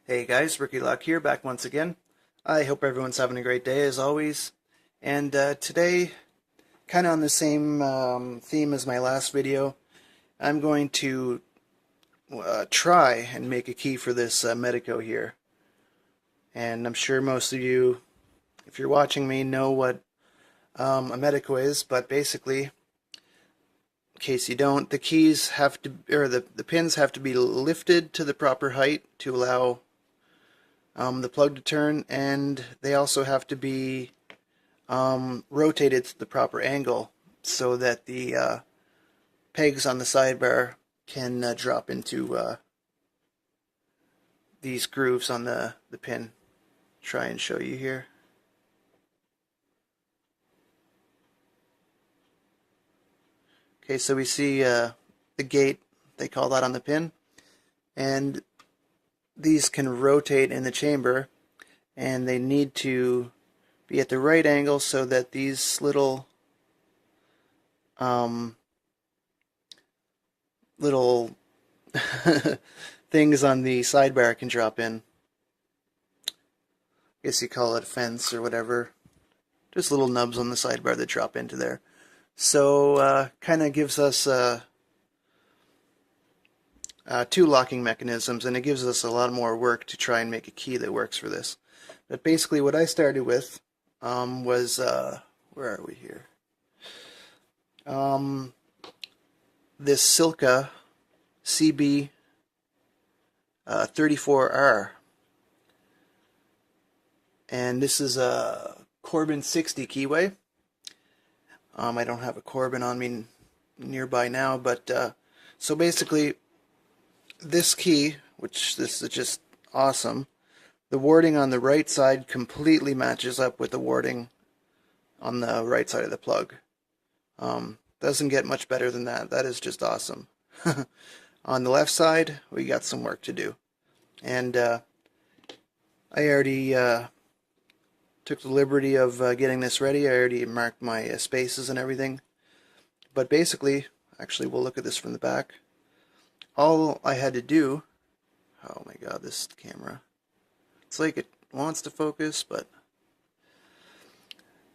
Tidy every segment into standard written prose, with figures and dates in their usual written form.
Hey guys, Ricky Lock here, back once again. I hope everyone's having a great day as always. And today, kind of on the same theme as my last video, I'm going to try and make a key for this Medeco here. And I'm sure most of you, if you're watching me, know what a Medeco is, but basically, in case you don't, the keys have to, or the pins have to be lifted to the proper height to allow the plug to turn, and they also have to be rotated to the proper angle so that the pegs on the sidebar can drop into these grooves on the pin. Try and show you here. Okay, so we see the gate, they call that on the pin, and these can rotate in the chamber, and they need to be at the right angle so that these little little things on the sidebar can drop in. I guess you call it a fence or whatever. Just little nubs on the sidebar that drop into there. So kind of gives us two locking mechanisms, and it gives us a lot more work to try and make a key that works for this. But basically what I started with was, where are we here? This Silca CB 34R. And this is a Corbin 60 keyway. I don't have a Corbin on me nearby now, but so basically this key, which this is just awesome, the warding on the right side completely matches up with the warding on the right side of the plug. Doesn't get much better than that. That is just awesome. On the left side, we got some work to do. And I already took the liberty of getting this ready. I already marked my spaces and everything. But basically, actually we'll look at this from the back. All I had to do, oh my god, this camera. It's like it wants to focus, but...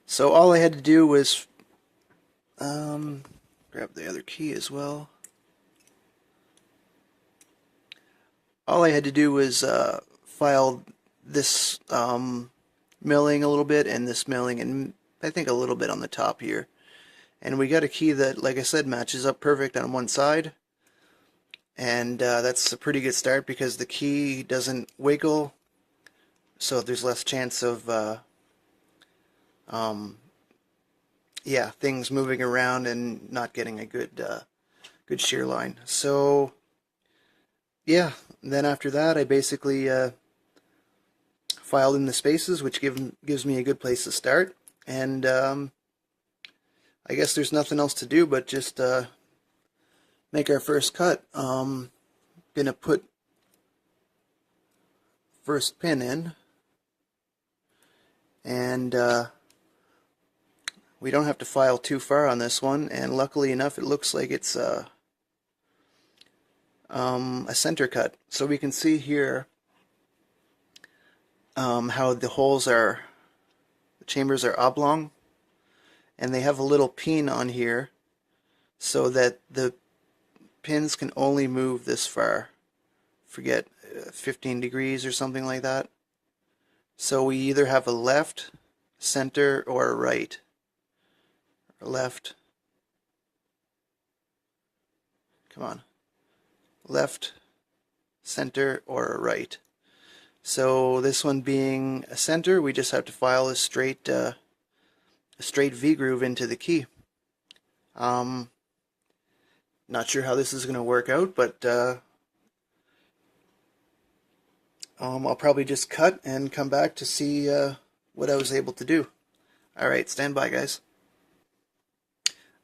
So all I had to do was grab the other key as well. All I had to do was file this milling a little bit and this milling, and I think a little bit on the top here. And we got a key that, like I said, matches up perfect on one side. And that's a pretty good start because the key doesn't wiggle, so there's less chance of yeah, things moving around and not getting a good good shear line. So yeah, then after that I basically filed in the spaces, which gives me a good place to start. And I guess there's nothing else to do but just make our first cut. Gonna put first pin in, and we don't have to file too far on this one, and luckily enough it looks like it's a center cut. So we can see here how the holes are, the chambers are oblong, and they have a little pin on here so that the pins can only move this far. Forget 15 degrees or something like that. So we either have a left, center, or a right. Or left. Come on. Left, center, or a right. So this one being a center, we just have to file a straight V groove into the key. Not sure how this is going to work out, but I'll probably just cut and come back to see what I was able to do. Alright, stand by, guys.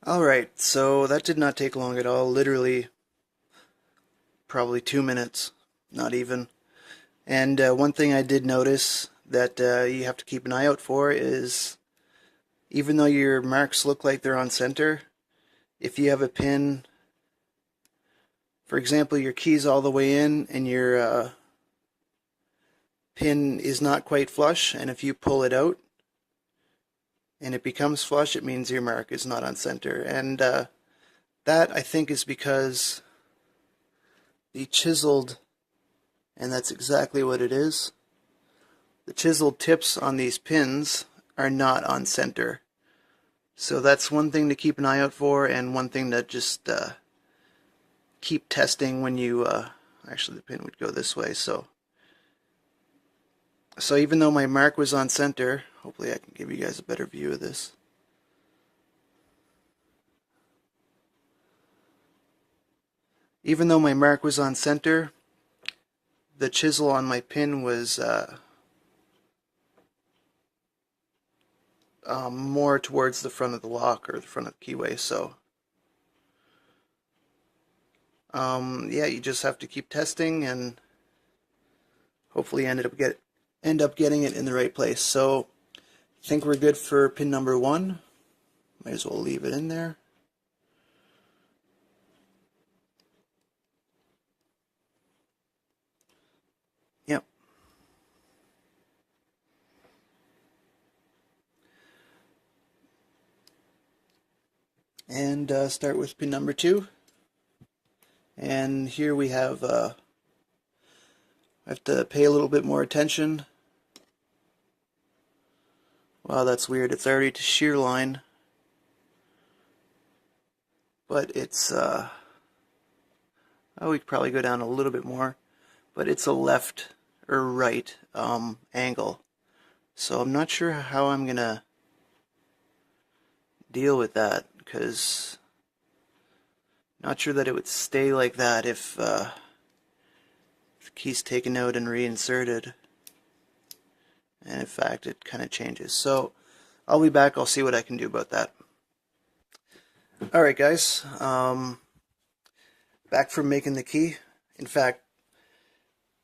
Alright, so that did not take long at all. Literally probably 2 minutes, not even. And one thing I did notice that you have to keep an eye out for is, even though your marks look like they're on center, if you have a pin, for example, your key's all the way in and your pin is not quite flush, and if you pull it out and it becomes flush, it means your mark is not on center. And that, I think, is because the chiseled, and that's exactly what it is, the chiseled tips on these pins are not on center. So that's one thing to keep an eye out for, and one thing to just keep testing when you, actually the pin would go this way, so even though my mark was on center, hopefully I can give you guys a better view of this. Even though my mark was on center, the chisel on my pin was more towards the front of the lock, or the front of the keyway, so yeah, you just have to keep testing and hopefully end up getting it in the right place. So I think we're good for pin number 1. Might as well leave it in there. Yep. And start with pin number 2. And here we have, I have to pay a little bit more attention. Wow, that's weird. It's already to shear line. But it's, oh, we could probably go down a little bit more. But it's a left or right angle. So I'm not sure how I'm going to deal with that, because not sure that it would stay like that if the key's taken out and reinserted. And in fact, it kind of changes. So I'll be back. I'll see what I can do about that. Alright guys, back from making the key. In fact,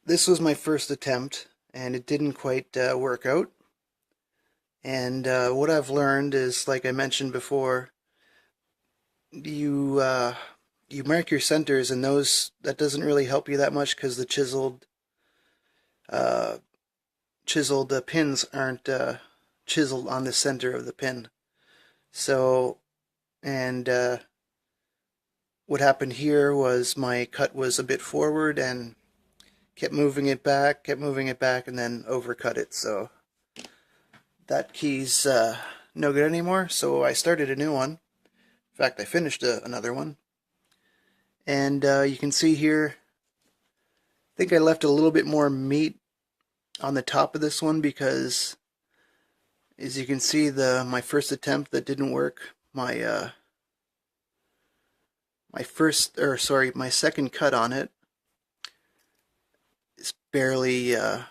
this was my first attempt and it didn't quite work out. And what I've learned is, like I mentioned before, you mark your centers, and that doesn't really help you that much because the chiseled pins aren't chiseled on the center of the pin. So, and what happened here was my cut was a bit forward and kept moving it back, and then overcut it. So that key's no good anymore. So I started a new one. In fact, I finished another one. And you can see here, I think I left a little bit more meat on the top of this one because, as you can see, my first attempt that didn't work, my second cut on it is barely, what's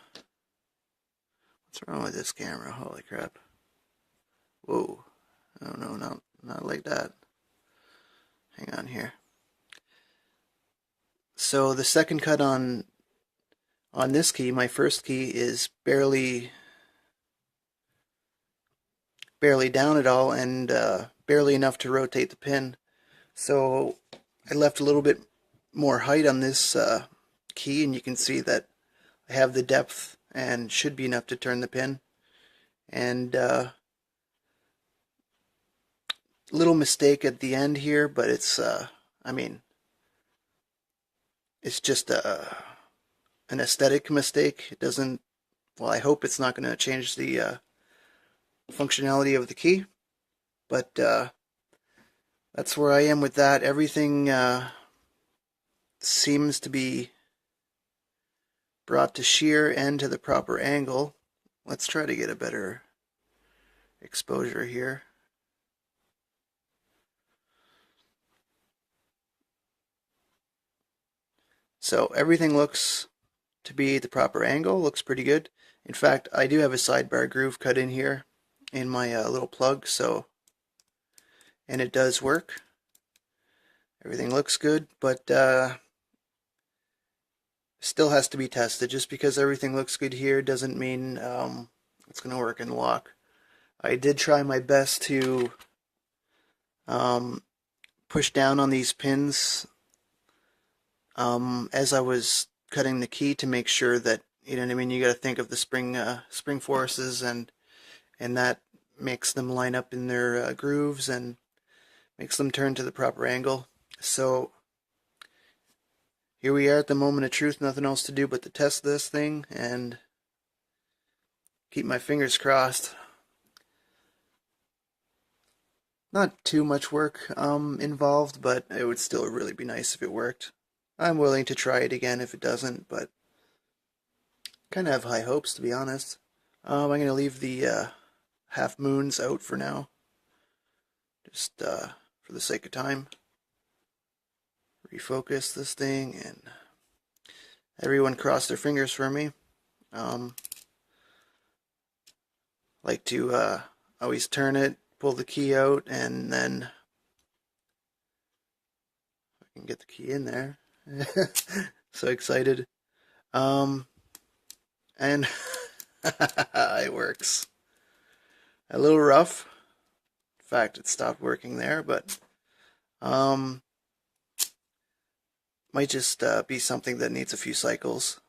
wrong with this camera? Holy crap. Whoa. Oh no, not like that. Hang on here. So the second cut on this key, my first key, is barely down at all, and barely enough to rotate the pin. So I left a little bit more height on this key, and you can see that I have the depth and should be enough to turn the pin. And little mistake at the end here, but it's I mean, it's just an aesthetic mistake. It doesn't, well, I hope it's not going to change the functionality of the key, but that's where I am with that. Everything seems to be brought to shear and to the proper angle. Let's try to get a better exposure here. So everything looks to be the proper angle, looks pretty good. In fact, I do have a sidebar groove cut in here in my little plug, so, and it does work. Everything looks good, but still has to be tested. Just because everything looks good here doesn't mean it's going to work in the lock. I did try my best to push down on these pins as I was cutting the key to make sure that You know what I mean? You got to think of the spring forces, and that makes them line up in their grooves and makes them turn to the proper angle. So here we are at the moment of truth, nothing else to do but to test this thing and keep my fingers crossed. Not too much work involved, but it would still really be nice if it worked. I'm willing to try it again if it doesn't, but kind of have high hopes, to be honest. I'm going to leave the half moons out for now, just for the sake of time. Refocus this thing, and everyone cross their fingers for me. Like to always turn it, pull the key out, and then I can get the key in there. So excited. And it works. A little rough. In fact, it stopped working there, but might just be something that needs a few cycles.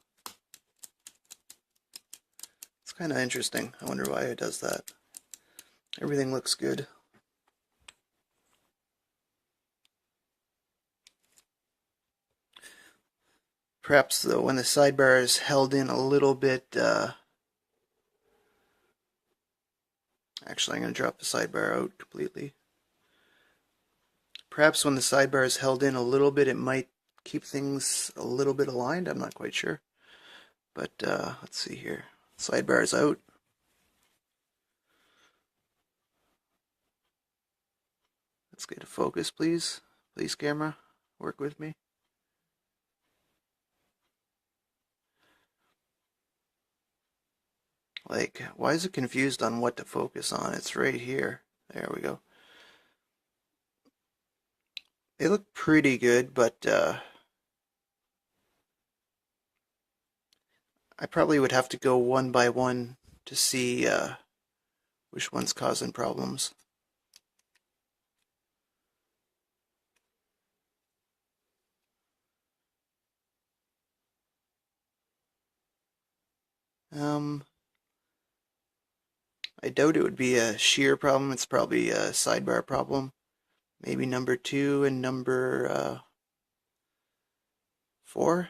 It's kind of interesting. I wonder why it does that. Everything looks good. Perhaps though, when the sidebar is held in a little bit, actually I'm going to drop the sidebar out completely. Perhaps when the sidebar is held in a little bit, it might keep things a little bit aligned. I'm not quite sure. But let's see here. Sidebar is out. Let's get a focus, please. Please, camera, work with me. Like, why is it confused on what to focus on? It's right here. There we go. They look pretty good, but I probably would have to go one by one to see which one's causing problems. I doubt it would be a shear problem. It's probably a sidebar problem. Maybe number 2 and number 4.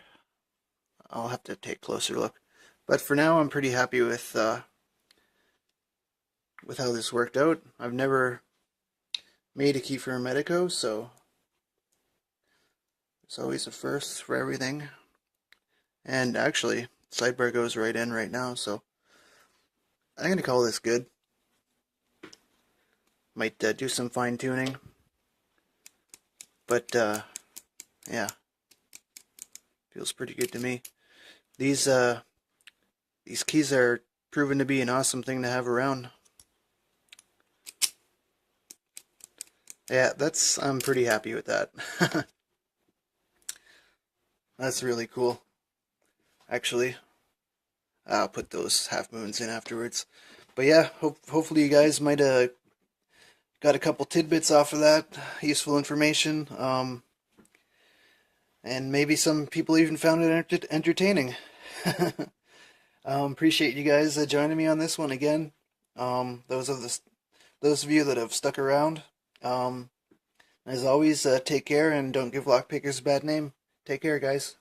I'll have to take a closer look. But for now, I'm pretty happy with how this worked out. I've never made a key for a Medeco, so it's always a first for everything. And actually, sidebar goes right in right now, so I'm going to call this good. Might do some fine tuning. But yeah, feels pretty good to me. These keys are proven to be an awesome thing to have around. Yeah, I'm pretty happy with that. That's really cool. Actually, I'll put those half moons in afterwards. But yeah, hopefully you guys might have got a couple tidbits off of that, useful information. And maybe some people even found it entertaining. Appreciate you guys joining me on this one again. Those of you that have stuck around. As always, take care and don't give lockpickers a bad name. Take care, guys.